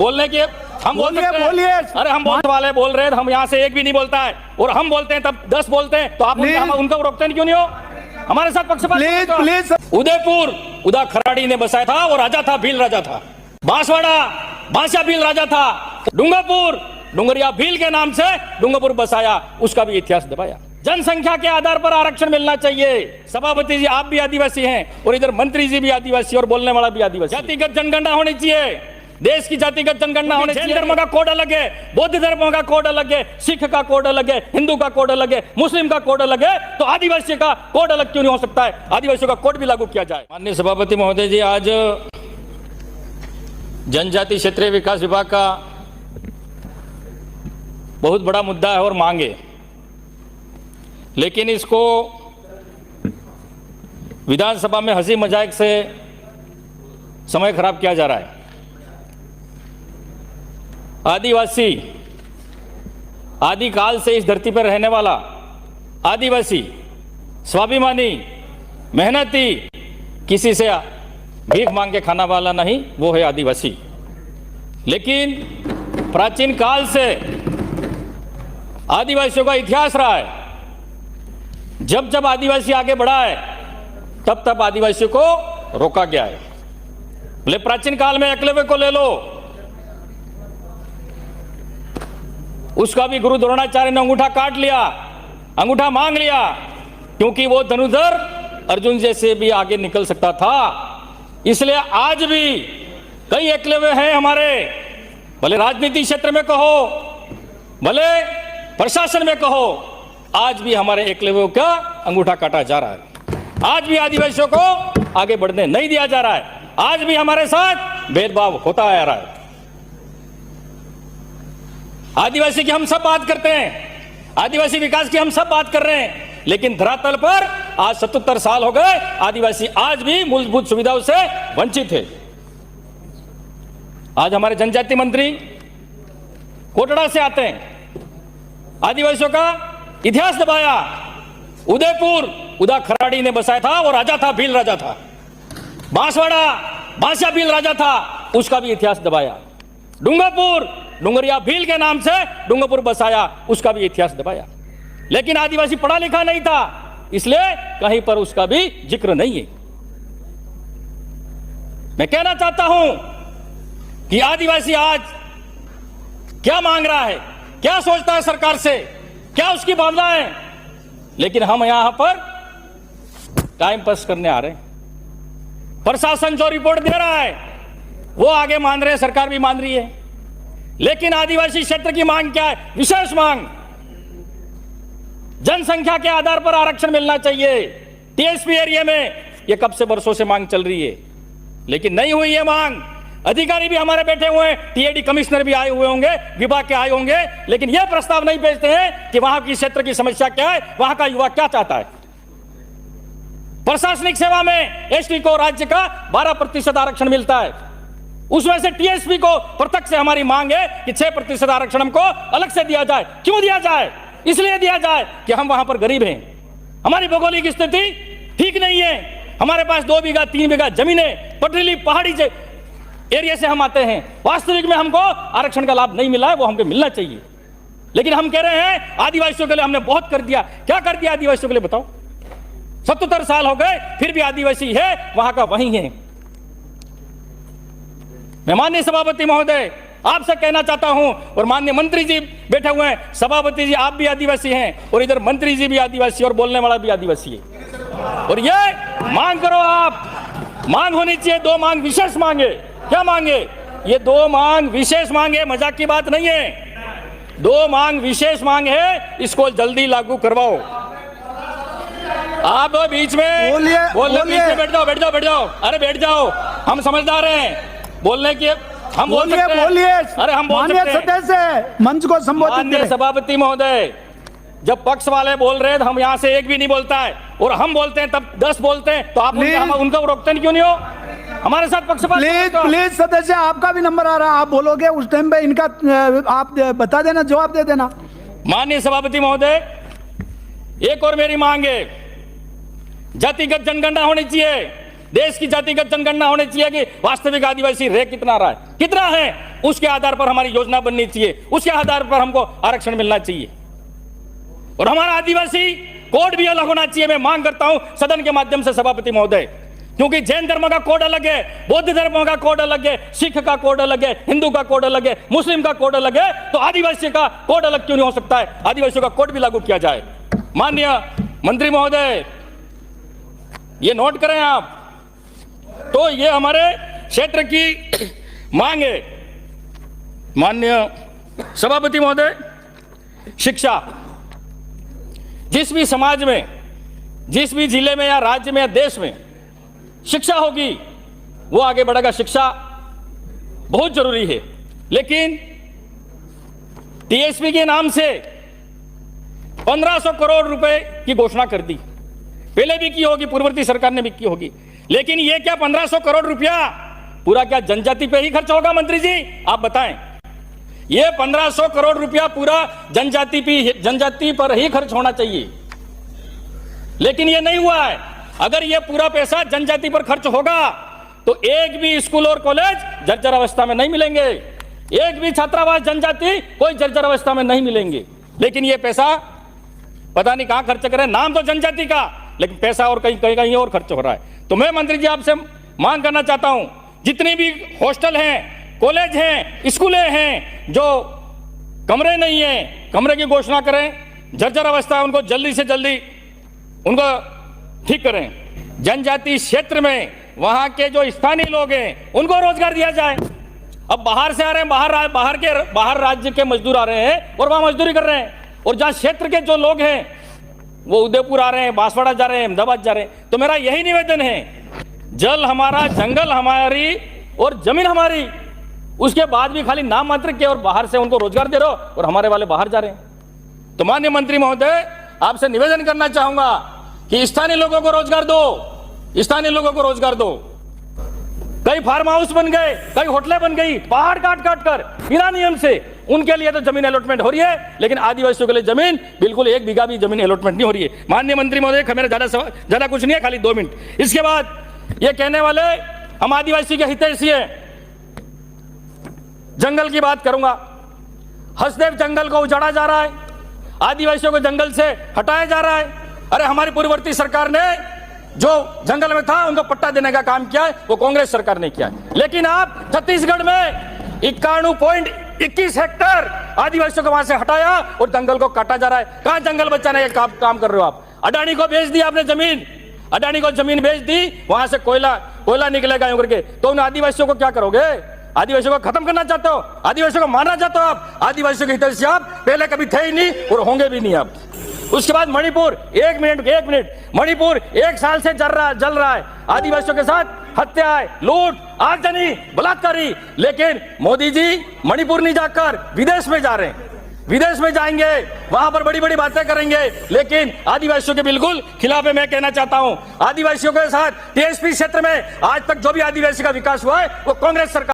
बोलने की हम बोल सकते हैं। बोलिए। अरे हम बोलने वाले बोल रहे हैं, हम यहाँ से एक भी नहीं बोलता है, और हम बोलते हैं तब 10 बोलते हैं, तो आप उनको रोकते नहीं क्यों नहीं हो? हमारे साथ पक्षपात। प्लीज। उदयपुर उदा खराड़ी ने बसाया था, वो राजा था, भील राजा था। बांसवाड़ा बांसा भील राजा था। डूंगरपुर डूंगरिया भील के नाम से डूंगरपुर बसाया, उसका भी इतिहास दबाया। जनसंख्या के आधार पर आरक्षण मिलना चाहिए। सभापति जी आप भी आदिवासी हैं, और इधर मंत्री जी भी आदिवासी और बोलने वाला भी आदिवासी। जातिगत जनगणना होनी चाहिए, देश की जातिगत जनगणना होनी चाहिए। धर्म का कोड अलग है, बौद्ध धर्म का कोड अलग है, सिख का कोड अलग है, हिंदू का कोड अलग है, मुस्लिम का कोड अलग है, तो आदिवासी का कोड अलग क्यों नहीं हो सकता है? आदिवासियों का कोड भी लागू किया जाए। माननीय सभापति महोदय जी, आज जनजाति क्षेत्रीय विकास विभाग का बहुत बड़ा मुद्दा है और मांग है, लेकिन इसको विधानसभा में हंसी मजाक से समय खराब किया जा रहा है। आदिवासी, आदिकाल से इस धरती पर रहने वाला आदिवासी, स्वाभिमानी, मेहनती, किसी से भीख मांग के खाना वाला नहीं, वो है आदिवासी। लेकिन प्राचीन काल से आदिवासियों का इतिहास रहा है। जब जब आदिवासी आगे बढ़ा है, तब तब आदिवासियों को रोका गया है। बोले प्राचीन काल में एकलव्य को ले लो, उसका भी गुरु द्रोणाचार्य ने अंगूठा काट लिया, अंगूठा मांग लिया, क्योंकि वो धनुधर अर्जुन जैसे भी आगे निकल सकता था। इसलिए आज भी कई एकलव्य हैं हमारे, भले राजनीति क्षेत्र में कहो, भले प्रशासन में कहो, आज भी हमारे एकलव्यों का अंगूठा काटा जा रहा है। आज भी आदिवासियों को आगे बढ़ने नहीं दिया जा रहा है। आज भी हमारे साथ भेदभाव होता आ रहा है। आदिवासी की हम सब बात करते हैं, आदिवासी विकास की हम सब बात कर रहे हैं, लेकिन धरातल पर आज 77 साल हो गए, आदिवासी आज भी मूलभूत सुविधाओं से वंचित है। आज हमारे जनजाति मंत्री कोटड़ा से आते हैं, आदिवासियों का इतिहास दबाया। उदयपुर उदा खराड़ी ने बसाया था, वो राजा था, भील राजा था। बांसवाड़ा बांसा भील राजा था, उसका भी इतिहास दबाया। डूंगरपुर डूंगरिया भील के नाम से डूंगरपुर बसाया, उसका भी इतिहास दबाया। लेकिन आदिवासी पढ़ा लिखा नहीं था, इसलिए कहीं पर उसका भी जिक्र नहीं है। मैं कहना चाहता हूं कि आदिवासी आज क्या मांग रहा है, क्या सोचता है सरकार से, क्या उसकी भावनाएं, लेकिन हम यहां पर टाइम पास करने आ रहे हैं। प्रशासन जो रिपोर्ट दे रहा है वो आगे मान रहे हैं, सरकार भी मान रही है, लेकिन आदिवासी क्षेत्र की मांग क्या है? विशेष मांग, जनसंख्या के आधार पर आरक्षण मिलना चाहिए। टीएसपी एरिया में ये कब से बरसों से मांग चल रही है, लेकिन नहीं हुई है मांग। अधिकारी भी हमारे बैठे हुए हैं, टीएडी कमिश्नर भी आए हुए होंगे, विभाग के आए होंगे, लेकिन यह प्रस्ताव नहीं भेजते हैं कि वहां की क्षेत्र की समस्या क्या है, वहां का युवा क्या चाहता है। प्रशासनिक सेवा में एसटी को राज्य का 12% आरक्षण मिलता है, उसमें से टीएसपी को प्रत्यक्ष से हमारी मांग है कि 6% आरक्षण हमको अलग से दिया जाए। क्यों दिया जाए? इसलिए दिया जाए कि हम वहां पर गरीब हैं, हमारी भौगोलिक स्थिति ठीक नहीं है, हमारे पास 2 बीघा 3 बीघा जमीनें, पथरीली पहाड़ी से एरिया से हम आते हैं। वास्तविक में हमको आरक्षण का लाभ नहीं मिला है, वो हमको मिलना चाहिए। लेकिन हम कह रहे हैं आदिवासियों के लिए हमने बहुत कर दिया। क्या कर दिया आदिवासियों के लिए बताओ? 77 साल हो गए, फिर भी आदिवासी है वहां का वहीं है। मैं माननीय सभापति महोदय आपसे कहना चाहता हूं, और माननीय मंत्री जी बैठे हुए हैं, सभापति जी आप भी आदिवासी हैं, और इधर मंत्री जी भी आदिवासी और बोलने वाला भी आदिवासी है। और ये मांग करो आप, मांग होनी चाहिए। 2 मांग विशेष मांगे। क्या मांगे? ये 2 मांग विशेष मांगे, मजाक की बात नहीं है। 2 मांग विशेष मांग है, इसको जल्दी लागू करवाओ। आप बीच में बोलने बीच में बैठ जाओ। अरे बैठ जाओ, हम समझदार हैं। बोलने की हम बोल सकते हैं। बोलिए। अरे हम बोल सकते हैं। सदस्य मंच को संबोधित माननीय सभापति महोदय, जब पक्ष वाले बोल रहे हैं तो हम यहाँ से एक भी नहीं बोलता है, और हम बोलते हैं तब 10 बोलते हैं, तो आप उनको रोकते क्यों नहीं हो? हमारे साथ पक्षपात। प्लीज सदस्य, आपका भी नंबर आ रहा है, आप बोलोगे उस टाइम पे इनका आप बता देना, जवाब दे देना। माननीय सभापति महोदय, एक और मेरी मांग है, जातिगत जनगणना होनी चाहिए। देश की जातिगत जनगणना होनी चाहिए कि वास्तविक आदिवासी रह कितना रहा है, कितना है। उसके आधार पर हमारी योजना बननी चाहिए, उसके आधार पर हमको आरक्षण मिलना चाहिए। और हमारा आदिवासी कोड भी अलग होना चाहिए। मैं मांग करता हूं सदन के माध्यम से सभापति महोदय, क्योंकि जैन धर्म का कोड अलग है, बौद्ध धर्म का कोड अलग है, सिख का कोड अलग है, हिंदू का कोड अलग है, मुस्लिम का कोड अलग है, तो आदिवासी का कोड अलग क्यों नहीं हो सकता है? आदिवासियों का कोड भी लागू किया जाए। माननीय मंत्री महोदय, ये नोट करें आप। तो ये हमारे क्षेत्र की मांग है। माननीय सभापति महोदय, शिक्षा, जिस भी समाज में, जिस भी जिले में या राज्य में या देश में शिक्षा होगी वो आगे बढ़ेगा। शिक्षा बहुत जरूरी है, लेकिन टीएसपी के नाम से 1500 करोड़ रुपए की घोषणा कर दी। पहले भी की होगी, पूर्ववर्ती सरकार ने भी की होगी, लेकिन ये क्या 1500 करोड़ रुपया पूरा क्या जनजाति पे ही खर्च होगा? मंत्री जी आप बताएं। ये 1500 करोड़ रुपया पूरा जनजाति पर ही खर्च होना चाहिए, लेकिन ये नहीं हुआ है। अगर ये पूरा पैसा जनजाति पर खर्च होगा तो एक भी स्कूल और कॉलेज जर्जर अवस्था में नहीं मिलेंगे, एक भी छात्रावास जनजाति कोई जर्जर अवस्था में नहीं मिलेंगे। लेकिन ये पैसा पता नहीं कहां खर्च करें, नाम तो जनजाति का, लेकिन पैसा और कहीं और खर्च हो रहा है। तो मैं मंत्री जी आपसे मांग करना चाहता हूं, जितनी भी हॉस्टल हैं, कॉलेज हैं, स्कूलें हैं, जो कमरे नहीं है, कमरे की घोषणा करें। जर्जर अवस्था है, उनको जल्दी से जल्दी उनको ठीक करें। जनजाति क्षेत्र में वहां के जो स्थानीय लोग हैं उनको रोजगार दिया जाए। अब बाहर से आ रहे हैं, बाहर राज्य के मजदूर आ रहे हैं और वहां मजदूरी कर रहे हैं, और जहां क्षेत्र के जो लोग हैं वो उदयपुर आ रहे हैं, बांसवाड़ा जा रहे हैं, अहमदाबाद जा रहे हैं। तो मेरा यही निवेदन है, जल हमारा, जंगल हमारी और जमीन हमारी, उसके बाद भी खाली नाम मात्र के और बाहर से उनको रोजगार दे रहे हो और हमारे वाले बाहर जा रहे हैं। तो माननीय मंत्री महोदय, आपसे निवेदन करना चाहूंगा कि स्थानीय लोगों को रोजगार दो, स्थानीय लोगों को रोजगार दो। कई फार्म हाउस बन गए, कई होटलें बन गई, पहाड़ काट काट कर बिना नियम से। उनके लिए तो जमीन अलॉटमेंट हो रही है, लेकिन आदिवासियों के लिए जमीन बिल्कुल 1 बीघा भी जमीन अलॉटमेंट नहीं हो रही है। माननीय मंत्री महोदय, मेरा ज्यादा कुछ नहीं है, खाली 2 मिनट। इसके बाद ये कहने वाले हम आदिवासी के हितैषी हैं, जंगल की बात करूंगा। हसदेव जंगल को उजाड़ा जा रहा है, आदिवासियों को जंगल से हटाया जा रहा है। अरे हमारी पूर्ववर्ती सरकार ने जो जंगल में था उनको पट्टा देने का काम किया है, वो कांग्रेस सरकार ने किया है। लेकिन आप छत्तीसगढ़ में 91.21 हेक्टेयर आदिवासियों को वहां से हटाया और जंगल को काटा जा रहा है। कहां जंगल बचाने का काम कर रहे हो आप? अडानी को बेच दी आपने जमीन, अडानी को जमीन बेच दी, वहां से कोयला निकलेगा यूं करके। तो उन आदिवासियों को क्या करोगे? आदिवासियों को खत्म करना चाहते हो, आदिवासियों को मारना चाहते हो आप? आदिवासियों के हित से आप पहले कभी थे ही नहीं और होंगे भी नहीं आप। उसके बाद मणिपुर, एक मिनट, मणिपुर 1 साल से जल रहा है, आदिवासियों के साथ हत्याएं, लूट, आगजनी, बलात्कारी। लेकिन मोदी जी मणिपुर नहीं जाकर विदेश में जा रहे हैं, विदेश में जाएंगे, वहां पर बड़ी बड़ी बातें करेंगे, लेकिन आदिवासियों के बिल्कुल खिलाफ है। मैं कहना चाहता हूं, आदिवासियों के साथ टीएसपी क्षेत्र में आज तक जो भी आदिवासी का विकास हुआ है वो कांग्रेस सरकार